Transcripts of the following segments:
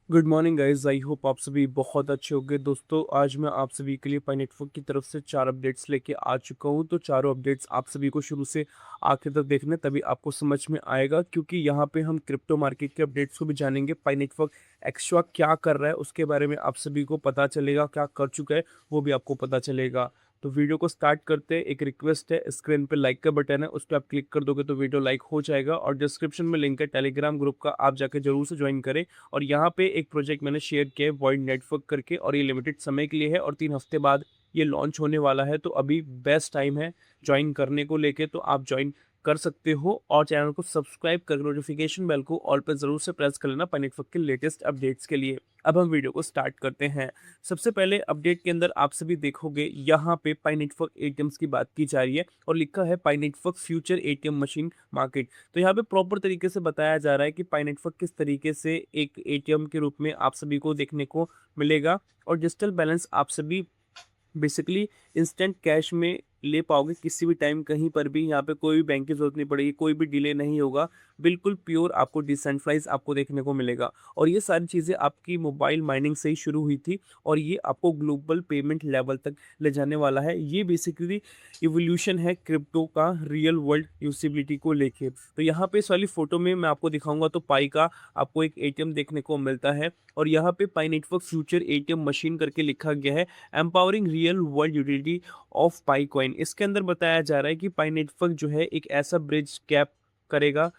Good morning guys. I hope आप सभी बहुत अच्छे होंगे। दोस्तों, आज मैं आप सभी के लिए पाई नेटवर्क की तरफ से 4 अपडेट्स लेके आ चुका हूं। तो चारों अपडेट्स आप सभी को शुरू से आखिर तक देखने, तभी आपको समझ में आएगा, क्योंकि यहाँ पे हम क्रिप्टो मार्केट के अपडेट्स को भी जानेंगे। पाई नेटवर्क एक्स्ट्रा क्या कर रहा है उसके बारे में आप सभी को पता चलेगा, क्या कर चुका है वो भी आपको पता चलेगा। तो वीडियो को स्टार्ट करते हैं। एक रिक्वेस्ट है, स्क्रीन पे लाइक का बटन है, उस पर आप क्लिक कर दोगे तो वीडियो लाइक हो जाएगा। और डिस्क्रिप्शन में लिंक है टेलीग्राम ग्रुप का, आप जाके जरूर से ज्वाइन करें। और यहाँ पे एक प्रोजेक्ट मैंने शेयर किया है वॉइड नेटवर्क करके, और ये लिमिटेड समय के लिए है और 3 हफ्ते बाद ये लॉन्च होने वाला है। तो अभी बेस्ट टाइम है ज्वाइन करने को लेके, तो आप ज्वाइन कर सकते हो। और चैनल को सब्सक्राइब कर नोटिफिकेशन बेल को ऑल पर जरूर से प्रेस कर लेना पाई नेटवर्क के लेटेस्ट अपडेट्स के लिए। अब हम वीडियो को स्टार्ट करते हैं। सबसे पहले अपडेट के अंदर आप सभी देखोगे यहाँ पे पाई नेटवर्क एटीएम्स की बात की जा रही है और लिखा है Pi network future ATM machine market. तो यहाँ पे प्रॉपर तरीके से बताया जा रहा है कि पाई नेटवर्क किस तरीके से एक एटीएम के रूप में आप सभी को देखने को मिलेगा। और डिजिटल बैलेंस आप सभी बेसिकली इंस्टेंट कैश में ले पाओगे किसी भी टाइम, कहीं पर भी। यहाँ पे कोई भी बैंक की जरूरत नहीं पड़ेगी, कोई भी डिले नहीं होगा। बिल्कुल प्योर आपको डिसेंट्रलाइज आपको देखने को मिलेगा। और ये सारी चीज़ें आपकी मोबाइल माइनिंग से ही शुरू हुई थी और ये आपको ग्लोबल पेमेंट लेवल तक ले जाने वाला है। ये बेसिकली इवोल्यूशन है क्रिप्टो का रियल वर्ल्ड यूजिबिलिटी को लेके। तो यहाँ पे इस वाली फोटो में मैं आपको दिखाऊंगा तो पाई का आपको एक एटीएम देखने को मिलता है। और यहाँ पे पाई नेटवर्क फ्यूचर एटीएम मशीन करके लिखा गया है, empowering real world utility of pi coin. इसके अंदर बताया जा रहा है कि पाई नेटवर्क जो है एक ऐसा ब्रिज कैप करेगा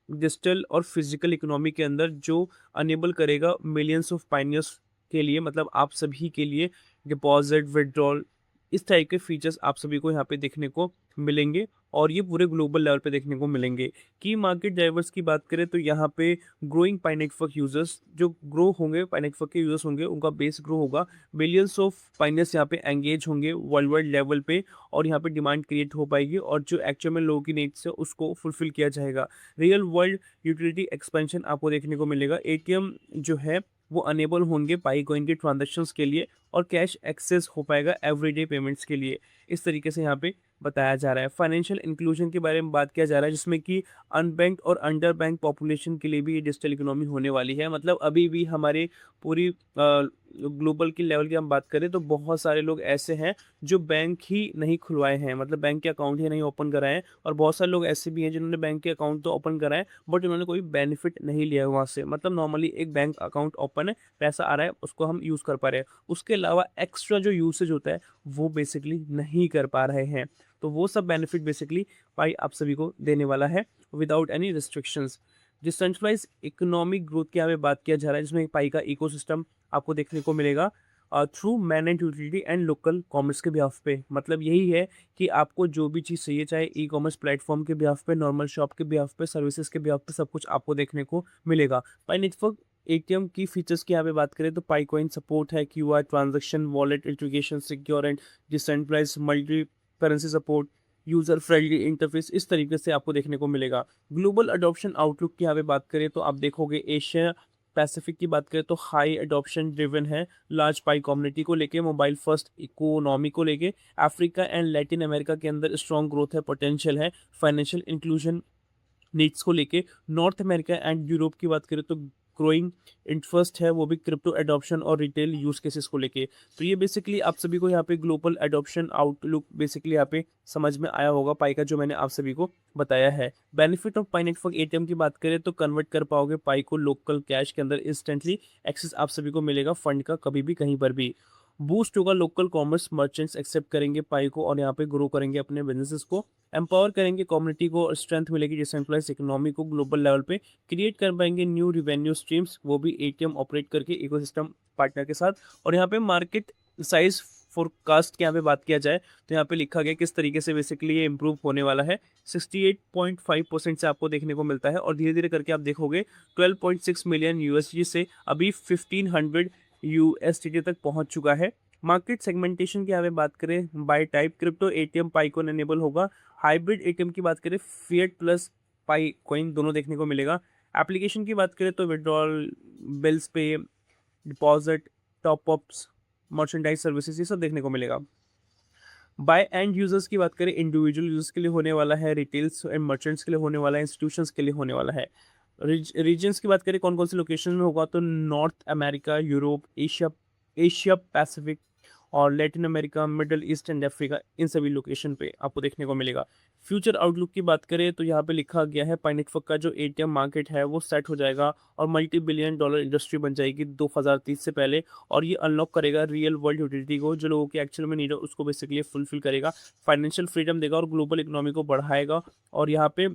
डिजिटल और फिजिकल इकोनॉमी के अंदर, जो अनेबल करेगा मिलियंस ऑफ पाइनियर्स के लिए, मतलब आप सभी के लिए डिपॉजिट विड्रॉल इस टाइप के फीचर्स आप सभी को यहाँ पे देखने को मिलेंगे। और ये पूरे ग्लोबल लेवल पे देखने को मिलेंगे। की मार्केट ड्राइवर्स की बात करें तो यहाँ पे ग्रोइंग पाई नेटवर्क यूजर्स जो ग्रो होंगे, पाई नेटवर्क के यूजर्स होंगे, उनका बेस ग्रो होगा। मिलियंस ऑफ पाइनर्स यहाँ पे एंगेज होंगे वर्ल्ड वाइड लेवल पे और यहाँ पे डिमांड क्रिएट हो पाएगी और जो एक्चुअल में लोगों की नीड्स है उसको फुलफिल किया जाएगा। रियल वर्ल्ड यूटिलिटी एक्सपेंशन आपको देखने को मिलेगा। एटीएम जो है वो अनेबल होंगे पाई कॉइन के ट्रांजेक्शन्स के लिए और कैश एक्सेस हो पाएगा एवरीडे पेमेंट्स के लिए। इस तरीके से यहाँ पे बताया जा रहा है। फाइनेंशियल इंक्लूजन के बारे में बात किया जा रहा है, जिसमें कि अनबैंक्ड और अंडर बैंक पॉपुलेशन के लिए भी ये डिजिटल इकोनॉमी होने वाली है। मतलब अभी भी हमारे पूरी ग्लोबल की लेवल की हम बात करें तो बहुत सारे लोग ऐसे हैं जो बैंक ही नहीं खुलवाए हैं, मतलब बैंक के अकाउंट ही नहीं ओपन कराए हैं। और बहुत सारे लोग ऐसे भी हैं जिन्होंने बैंक के अकाउंट तो ओपन कराए बट उन्होंने कोई बेनिफिट नहीं लिया है वहाँ से। मतलब नॉर्मली एक बैंक अकाउंट ओपन है, पैसा आ रहा है, उसको हम यूज़ कर पा रहे हैं, उसके अलावा एक्स्ट्रा जो यूसेज होता है वो बेसिकली नहीं कर पा रहे हैं। तो वो सब बेनिफिट बेसिकली पाई आप सभी को देने वाला है without any restrictions. Decentralize economic growth की हमें बात किया जा रहा है, जिसमें पाई का इकोसिस्टम आपको देखने को मिलेगा through manage utility and local commerce के बिहाफ पे। मतलब यही है कि आपको जो भी चीज़ चाहिए, चाहे ई कॉमर्स प्लेटफॉर्म के बिहाफ पे, नॉर्मल शॉप के बिहाफ पे, सर्विसेज के बिहाफ पे, सब कुछ आपको देखने को मिलेगा। पाई नेटवर्क एटीएम की फीचर्स की यहाँ पे बात करें तो पाई कॉइन सपोर्ट है, QR transaction, wallet integration, secure and decentralize multi currency support, user friendly interface, इस तरीके से आपको देखने को मिलेगा। ग्लोबल अडॉप्शन आउटलुक की यहाँ पे बात करें तो आप देखोगे एशिया पैसिफिक की बात करें तो हाई अडॉप्शन ड्रिवन है लार्ज पाई कम्युनिटी को लेके, मोबाइल फर्स्ट इकोनॉमी को लेके। अफ्रीका एंड लैटिन अमेरिका के अंदर स्ट्रॉन्ग ग्रोथ है, पोटेंशियल है। फाइनेंशियल इंक्लूजन नीड्स को लेके नॉर्थ अमेरिका एंड यूरोप की बात करें तो ग्रोइंग इंटरेस्ट है, वो भी क्रिप्टो एडॉप्शन और रिटेल यूज केसेस को लेके। तो ये बेसिकली आप सभी को यहाँ पे ग्लोबल एडॉप्शन आउटलुक बेसिकली यहाँ पे समझ में आया होगा पाई का, जो मैंने आप सभी को बताया है। Benefit of pi network ATM की बात करें तो कन्वर्ट कर पाओगे पाई को लोकल कैश के अंदर इंस्टेंटली, एक्सेस आप सभी को मिलेगा फंड का कभी भी कहीं पर भी। बूस्ट होगा लोकल कॉमर्स, मर्चेंट्स एक्सेप्ट करेंगे पाई को और यहाँ पे ग्रो करेंगे अपने बिजनेसेस को। एम्पावर करेंगे कम्युनिटी को और स्ट्रेंथ मिलेगी डिसेंट्रलाइज इकोनॉमी को ग्लोबल लेवल पे। क्रिएट कर पाएंगे न्यू रिवेन्यू स्ट्रीम्स, वो भी एटीएम ऑपरेट करके इकोसिस्टम पार्टनर के साथ। और यहाँ पे मार्केट साइज फोरकास्ट की यहाँ पे बात किया जाए तो यहाँ पे लिखा गया किस तरीके से बेसिकली ये इंप्रूव होने वाला है। 68.5% से आपको देखने को मिलता है और धीरे धीरे करके आप देखोगे 12.6 मिलियन यूएसडी से अभी 1500 यूएसडी तक पहुंच चुका है। मार्केट सेगमेंटेशन की हमें बात करें बाय टाइप, क्रिप्टो एटीएम पाई कॉइन एनेबल होगा। हाइब्रिड एटीएम की बात करें फिएट प्लस पाई कॉइन दोनों देखने को मिलेगा। एप्लीकेशन की बात करें तो विड्रॉल, बिल्स पे, deposit, top ups, merchandise services, ये सब देखने को मिलेगा। बाय एंड यूजर्स की बात करें इंडिविजुअल यूजर्स के लिए होने वाला है, रिटेल्स एंड मर्चेंट्स के लिए होने वाला है, इंस्टीट्यूशंस के लिए होने वाला है। रीजन्स की बात करें कौन कौन से लोकेशन में होगा, तो North America, Europe, Asia, Asia Pacific और Latin America, Middle East and Africa, इन सभी लोकेशन पे आपको देखने को मिलेगा। फ्यूचर आउटलुक की बात करें तो यहाँ पे लिखा गया है पाई नेटवर्क का जो एटीएम मार्केट है वो सेट हो जाएगा और मल्टी बिलियन डॉलर इंडस्ट्री बन जाएगी 2030 से पहले। और ये अनलॉक करेगा रियल वर्ल्ड यूटिलिटी को, जो लोगों की एक्चुअल में नीड है उसको बेसिकली फुलफिल करेगा, फाइनेंशियल फ्रीडम देगा और ग्लोबल इकोनॉमी को बढ़ाएगा। और यहाँ पे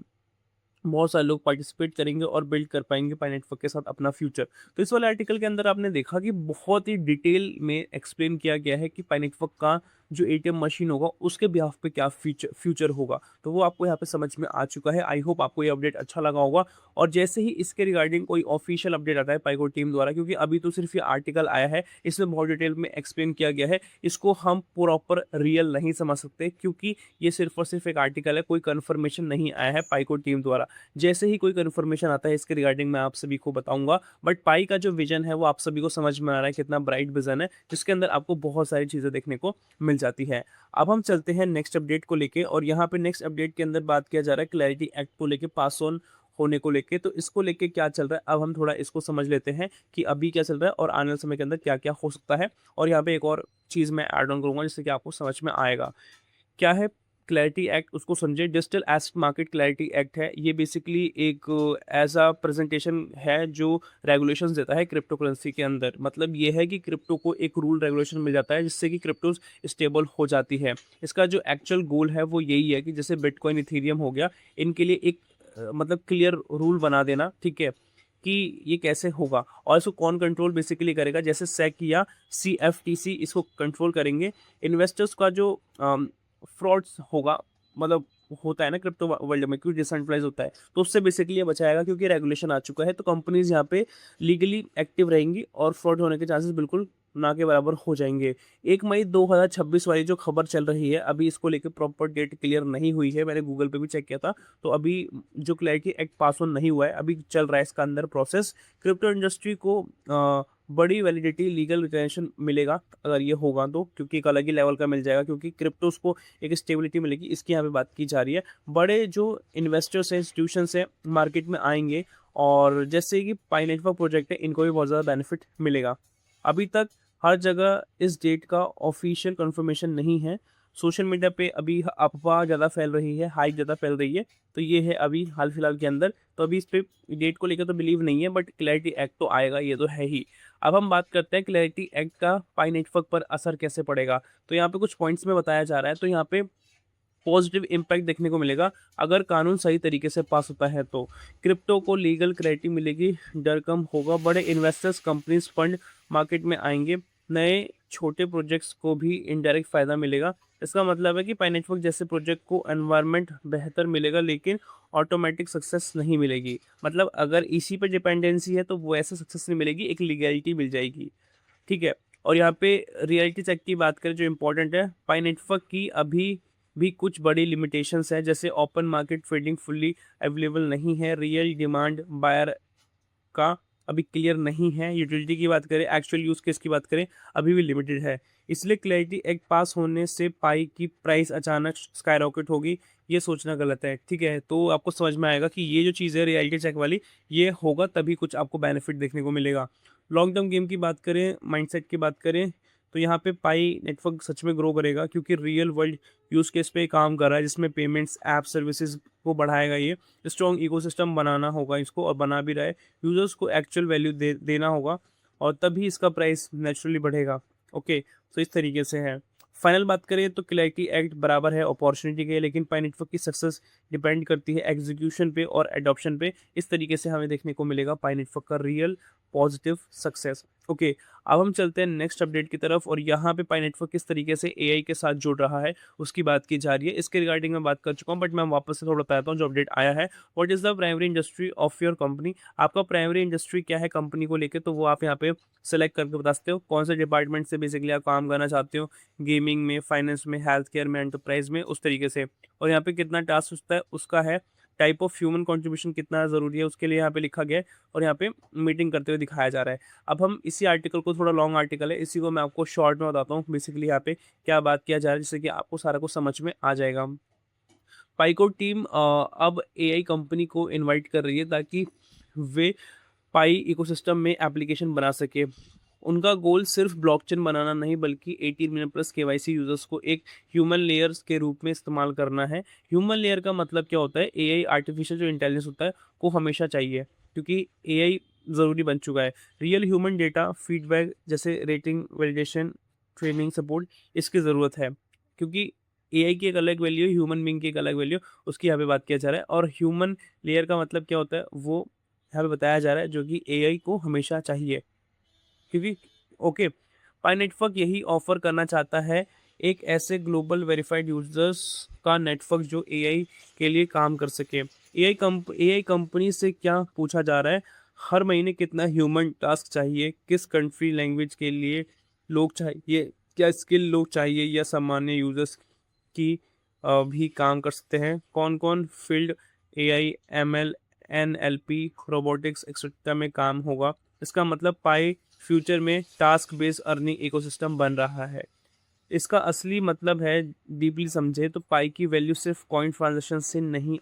बहुत सारे लोग पार्टिसिपेट करेंगे और बिल्ड कर पाएंगे पाई नेटवर्क के साथ अपना फ्यूचर। तो इस वाले आर्टिकल के अंदर आपने देखा कि बहुत ही डिटेल में एक्सप्लेन किया गया है कि पाई नेटवर्क का जो एटीएम मशीन होगा उसके बिहाफ पे क्या फ्यूचर होगा, तो वो आपको यहाँ पे समझ में आ चुका है। आई होप आपको ये अपडेट अच्छा लगा होगा। और जैसे ही इसके रिगार्डिंग कोई ऑफिशियल अपडेट आता है पाईको टीम द्वारा, क्योंकि अभी तो सिर्फ ये आर्टिकल आया है, इसमें बहुत डिटेल में एक्सप्लेन किया गया है, इसको हम प्रॉपर रियल नहीं समझ सकते क्योंकि ये सिर्फ और सिर्फ एक आर्टिकल है, कोई कन्फर्मेशन नहीं आया है पाईको टीम द्वारा। जैसे ही कोई कन्फर्मेशन आता है इसके रिगार्डिंग मैं आप सभी को बताऊंगा। बट पाई का जो विजन है वो आप सभी को समझ में आ रहा है कितना ब्राइट विजन है, जिसके अंदर आपको बहुत सारी चीज़ें देखने को मिल जाती है। अब हम चलते हैं नेक्स्ट अपडेट को लेके, और यहाँ पे नेक्स्ट अपडेट के अंदर बात किया जा रहा है क्लैरिटी एक्ट को लेके, पास ऑन होने को लेके। तो इसको लेके क्या चल रहा है अब हम थोड़ा इसको समझ लेते हैं कि अभी क्या चल रहा है और आने वाले समय के अंदर क्या क्या हो सकता है। और यहाँ पे एक और चीज़ मैं ऐड ऑन करूँगा जिससे कि आपको समझ में आएगा क्या है क्लैरिटी एक्ट। उसको समझे, digital asset market clarity act है। ये बेसिकली एक ऐसा प्रेजेंटेशन है जो रेगुलेशंस देता है क्रिप्टो करेंसी के अंदर। मतलब ये है कि क्रिप्टो को एक रूल रेगुलेशन मिल जाता है जिससे कि क्रिप्टो स्टेबल हो जाती है। इसका जो एक्चुअल गोल है वो यही है कि जैसे बिटकॉइन, इथेरियम हो गया, इनके लिए एक मतलब क्लियर रूल बना देना, ठीक है, कि ये कैसे होगा और इसको कौन कंट्रोल बेसिकली करेगा। जैसे सेक या CFTC इसको कंट्रोल करेंगे। इन्वेस्टर्स का जो फ्रॉड्स होगा, मतलब होता है ना क्रिप्टो वर्ल्ड में, क्योंकि डिसेंट्रलाइज होता है, तो उससे बेसिकली ये बचाएगा क्योंकि रेगुलेशन आ चुका है। तो कंपनीज यहाँ पे लीगली एक्टिव रहेंगी और फ्रॉड होने के चांसेस बिल्कुल ना के बराबर हो जाएंगे। 1 मई 2026 वाली जो खबर चल रही है, अभी इसको लेकर प्रॉपर डेट क्लियर नहीं हुई है, मैंने गूगल पे भी चेक किया था। तो अभी जो क्लैरिटी एक्ट पास ऑन नहीं हुआ है, अभी चल रहा है इसका अंदर प्रोसेस। क्रिप्टो इंडस्ट्री को बड़ी वैलिडिटी, लीगल रिटेंशन मिलेगा अगर ये होगा तो, क्योंकि एक अलग ही लेवल का मिल जाएगा, क्योंकि क्रिप्टोस को एक स्टेबिलिटी मिलेगी, इसकी यहाँ पे बात की जा रही है। बड़े जो इन्वेस्टर्स हैं, इंस्टीट्यूशंस हैं, मार्केट में आएंगे और जैसे कि पाई नेटवर्क प्रोजेक्ट है, इनको भी बहुत ज़्यादा बेनिफिट मिलेगा। अभी तक हर जगह इस डेट का ऑफिशियल कंफर्मेशन नहीं है। सोशल मीडिया पे अभी अफवाह ज़्यादा फैल रही है, हाइप ज़्यादा फैल रही है, तो ये है अभी हाल फिलहाल के अंदर। तो अभी इस पे डेट को लेकर तो बिलीव नहीं है, बट क्लैरिटी एक्ट तो आएगा, ये तो है ही। अब हम बात करते हैं क्लैरिटी एक्ट का पाई नेटवर्क पर असर कैसे पड़ेगा। तो यहाँ पे कुछ पॉइंट्स में बताया जा रहा है। तो यहाँ पे पॉजिटिव इम्पैक्ट देखने को मिलेगा अगर कानून सही तरीके से पास होता है तो। क्रिप्टो को लीगल क्लैरिटी मिलेगी, डर कम होगा, बड़े इन्वेस्टर्स, कंपनीज, फंड मार्केट में आएंगे, नए छोटे प्रोजेक्ट्स को भी इनडायरेक्ट फ़ायदा मिलेगा। इसका मतलब है कि पाई नेटवर्क जैसे प्रोजेक्ट को एनवायरनमेंट बेहतर मिलेगा, लेकिन ऑटोमेटिक सक्सेस नहीं मिलेगी। मतलब अगर इसी पे डिपेंडेंसी है तो वो ऐसा सक्सेस नहीं मिलेगी, एक लीगैलिटी मिल जाएगी, ठीक है। और यहाँ पे रियलिटी चेक की बात करें जो इंपॉर्टेंट है, पाई नेटवर्क की अभी भी कुछ बड़ी लिमिटेशंस है, जैसे open market trading fully available नहीं है, रियल डिमांड बायर का अभी क्लियर नहीं है, यूटिलिटी की बात करें, एक्चुअल यूज़ केस की बात करें, अभी भी लिमिटेड है। इसलिए क्लैरिटी एक्ट पास होने से पाई की प्राइस अचानक स्काई रॉकेट होगी, ये सोचना गलत है, ठीक है। तो आपको समझ में आएगा कि ये जो चीज़ है रियलिटी चेक वाली, ये होगा तभी कुछ आपको बेनिफिट देखने को मिलेगा। लॉन्ग टर्म गेम की बात करें, माइंडसेट की बात करें, तो यहाँ पे पाई नेटवर्क सच में ग्रो करेगा क्योंकि रियल वर्ल्ड यूज़ केस पे काम कर रहा है, जिसमें पेमेंट्स, ऐप, सर्विसेज को बढ़ाएगा। ये स्ट्रॉन्ग इकोसिस्टम बनाना होगा इसको, और बना भी रहा है। यूज़र्स को एक्चुअल वैल्यू देना होगा और तभी इसका प्राइस नेचुरली बढ़ेगा। ओके, तो इस तरीके से है। फाइनल बात करें तो क्लैरिटी एक्ट बराबर है अपॉर्चुनिटी के, लेकिन पाई नेटवर्क की सक्सेस डिपेंड करती है एग्जीक्यूशन पे और एडॉप्शन पे। इस तरीके से हमें देखने को मिलेगा पाई नेटवर्क का रियल पॉजिटिव सक्सेस। ओके, अब हम चलते हैं नेक्स्ट अपडेट की तरफ, और यहाँ पे पाई नेटवर्क किस तरीके से एआई के साथ जुड़ रहा है उसकी बात की जा रही है। इसके रिगार्डिंग मैं बात कर चुका हूँ, बट मैं वापस से थोड़ा बताता हूँ जो अपडेट आया है। What is the primary industry of your company, आपका प्राइमरी इंडस्ट्री क्या है कंपनी को लेकर, तो वो आप यहाँ पे सेलेक्ट करके बता सकते हो कौन से डिपार्टमेंट से बेसिकली आप काम करना चाहते हो, गेमिंग में, फाइनेंस में, हेल्थ केयर में, एंटरप्राइज में, उस तरीके से। और यहाँ पे कितना टास्क होता है उसका है, टाइप ऑफ ह्यूमन कंट्रीब्यूशन कितना ज़रूरी है उसके लिए यहाँ पे लिखा गया है, और यहाँ पे मीटिंग करते हुए दिखाया जा रहा है। अब हम इसी आर्टिकल को, थोड़ा लॉन्ग आर्टिकल है, इसी को मैं आपको शॉर्ट में बताता हूँ बेसिकली यहाँ पे क्या बात किया जा रहा है, जिससे कि आपको सारा कुछ समझ में आ जाएगा। पाईको टीम अब एआई कंपनी को इनवाइट कर रही है ताकि वे पाई इकोसिस्टम में एप्लीकेशन बना सके। उनका गोल सिर्फ ब्लॉकचेन बनाना नहीं बल्कि 18 मिलियन प्लस केवाईसी यूजर्स को एक ह्यूमन लेयर्स के रूप में इस्तेमाल करना है। ह्यूमन लेयर का मतलब क्या होता है? एआई आर्टिफिशियल जो इंटेलिजेंस होता है को हमेशा चाहिए, क्योंकि एआई ज़रूरी बन चुका है। रियल ह्यूमन डेटा फीडबैक जैसे रेटिंग, वैलिडेशन, ट्रेनिंग, सपोर्ट इसकी ज़रूरत है, क्योंकि एआई की एक अलग वैल्यू है, ह्यूमन बीइंग की एक अलग वैल्यू, उसकी यहाँ पे बात किया जा रहा है। और ह्यूमन लेयर का मतलब क्या होता है वो यहाँ पे बताया जा रहा है, जो कि एआई को हमेशा चाहिए, क्योंकि ओके, पाई नेटवर्क यही ऑफर करना चाहता है, एक ऐसे ग्लोबल वेरीफाइड यूजर्स का नेटवर्क जो एआई के लिए काम कर सके। एआई कंपनी से क्या पूछा जा रहा है? हर महीने कितना ह्यूमन टास्क चाहिए, किस कंट्री लैंग्वेज के लिए लोग चाहिए, क्या स्किल लोग चाहिए या सामान्य यूजर्स की भी काम कर सकते हैं, कौन कौन field AI, ML, NLP, robotics etcetera में काम होगा। इसका मतलब पाई फ्यूचर में टास्क बेस्ड अर्निंग इकोसिस्टम बन रहा है। इसका असली मतलब है, डीपली समझे तो पाई की वैल्यू सिर्फ कॉइन ट्रांजेक्शन से नहीं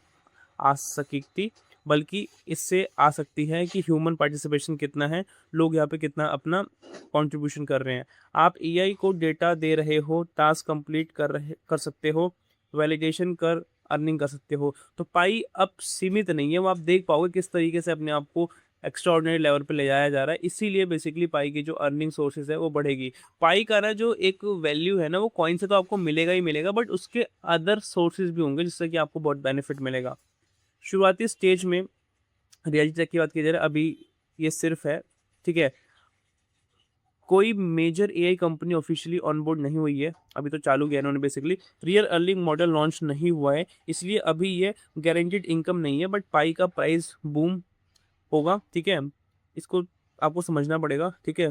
आ सकती, बल्कि इससे आ सकती है कि ह्यूमन पार्टिसिपेशन कितना है, लोग यहाँ पे कितना अपना कंट्रीब्यूशन कर रहे हैं। आप एआई को डेटा दे रहे हो, टास्क कंप्लीट कर सकते हो, वैलिडेशन कर अर्निंग कर सकते हो। तो पाई अब सीमित नहीं है, वो आप देख पाओगे किस तरीके से अपने आप को एक्स्ट्रा ऑर्डिनरी लेवल पे ले जाया जा रहा है। इसीलिए बेसिकली पाई की जो अर्निंग सोर्सेज है वो बढ़ेगी। पाई का ना जो एक वैल्यू है ना, वो कॉइन से तो आपको मिलेगा ही मिलेगा, बट उसके अदर सोर्सेज भी होंगे जिससे कि आपको बहुत बेनिफिट मिलेगा। शुरुआती स्टेज में रियलिटी चेक की बात की जाए, अभी ये सिर्फ है, ठीक है। कोई major AI company officially onboard नहीं हुई है, अभी तो चालू किया इन्होंने basically. Real earning model launch नहीं हुआ है, इसलिए अभी ये गारंटीड इनकम नहीं है, बट पाई का प्राइस बूम होगा, ठीक है। इसको आपको समझना पड़ेगा, ठीक है।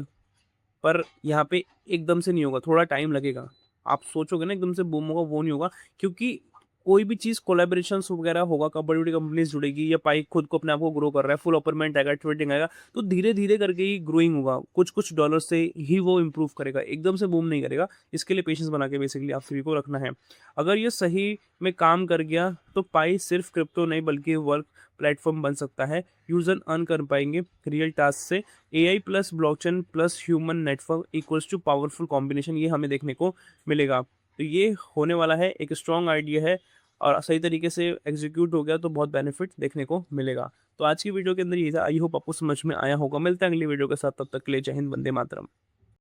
पर यहाँ पे एकदम से नहीं होगा, थोड़ा टाइम लगेगा। आप सोचोगे ना एकदम से बूम होगा, वो नहीं होगा, क्योंकि कोई भी चीज़ कोलैबोरेशंस वगैरह होगा, बड़ी-बड़ी कंपनीज़ जुड़ेगी, या पाई खुद को अपने आप को ग्रो कर रहा है, फुल ऑपरमेंट आएगा, ट्रेडिंग आएगा, तो धीरे-धीरे करके ही ग्रोइंग होगा। कुछ-कुछ डॉलर से ही वो इम्प्रूव करेगा, एकदम से बूम नहीं करेगा। इसके लिए पेशेंस बना के बेसिकली आप सभी को रखना है। अगर ये सही में काम कर गया, तो पाई सिर्फ क्रिप्टो नहीं बल्कि वर्क प्लेटफ़ॉर्म बन सकता है। यूज़र अर्न कर पाएँगे रियल टास्क से। AI plus blockchain plus human network equals to powerful combination, ये हमें देखने को मिलेगा। तो ये होने वाला है, एक स्ट्रॉन्ग आइडिया है, और सही तरीके से एग्जीक्यूट हो गया तो बहुत बेनिफिट देखने को मिलेगा। तो आज की वीडियो के अंदर ये था, आई होप आपको समझ में आया होगा। मिलते हैं अगली वीडियो के साथ, तब तक के लिए जय हिंद, वंदे मातरम।